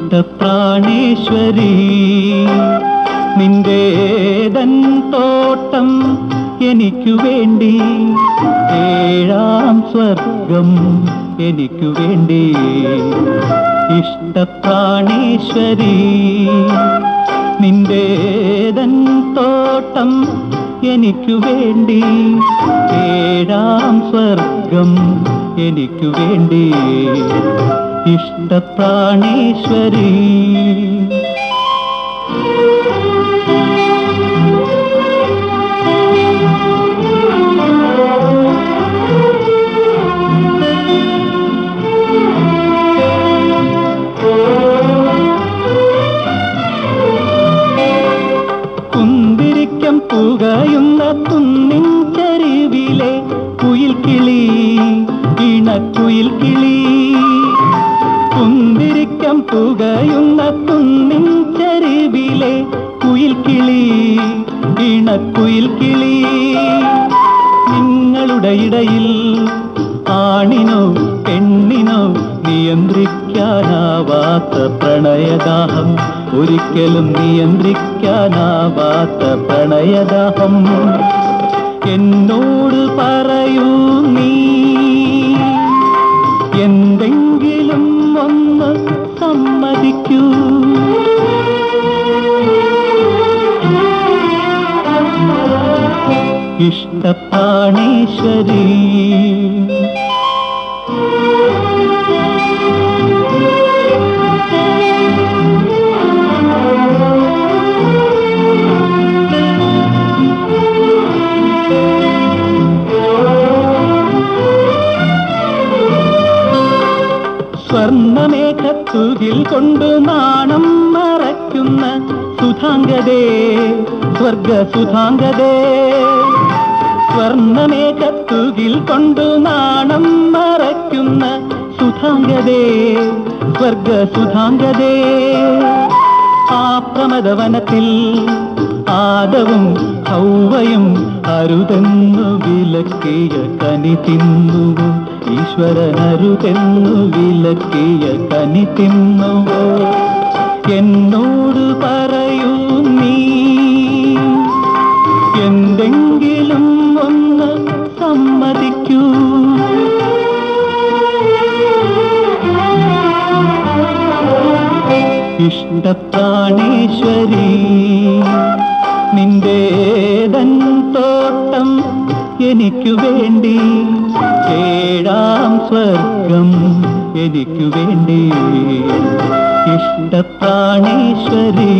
ഇഷ്ടപ്രാണേശ്വരി നിന്റേതൻ തോട്ടം എനിക്കു വേണ്ടി, ഏഴാം സ്വർഗം എനിക്കു വേണ്ടി. ഇഷ്ടപ്രാണേശ്വരി നിന്റേതൻ തോട്ടം എനിക്കു വേണ്ടി, ഏഴാം സ്വർഗം എനിക്കു വേണ്ടി. ഇഷ്ടപ്രാണേശ്വരി കുന്തിരിക്കം പുകയുന്ന കുന്നിൻ ചരിവിലെ കുയിൽ കിളി, ഇണക്കുയിൽ കിളി. കുന്തിരിക്കം പുകയുന്ന കുന്നിൻ ചരിവിലെ കുയിൽ കിളി, ഇണക്കുയിൽ കിളി. നിങ്ങളുടെ ഇടയിൽ ആണിനോ പെണ്ണിനോ നിയന്ത്രിക്കാനാവാത്ത പ്രണയദാഹം, ഒരിക്കലും നിയന്ത്രിക്കാനാവാത്ത പ്രണയദാഹം. എന്നോട് പറയൂ നീ എന്തെങ്കിലും ഒന്ന് സമ്മതിക്കൂ. ഇഷ്ടപ്രാണേശ്വരി സ്വർണ്ണമേഘത്തുകിൽ കൊണ്ടു നാണം മറയ്ക്കുന്ന സുധാംഗതേ, സ്വർഗസുധാംഗതേ. സ്വർണ്ണമേഘത്തുകിൽ കൊണ്ടു നാണം മറയ്ക്കുന്ന സുധാംഗതേ, സ്വർഗസുധാംഗതേ. ആ പ്രമദവനത്തിൽ ആദവും ഹൗവയും അരുതെന്നു വിലക്കിയ കനി തിന്നുവോ, ഈശ്വരനരുതെന്നു വിലക്കിയ കനി തിന്നുവോ. എന്നോട് പറയൂ നീ എന്തെങ്കിലും ഒന്ന് സമ്മതിക്കൂ. ഇഷ്ടപ്രാണേശ്വരി നിന്റേതൻ തോട്ടം എനിക്കു വേണ്ടി, ഏഴാം സ്വർഗം എനിക്കു വേണ്ടി. ഇഷ്ടപ്രാണേശ്വരി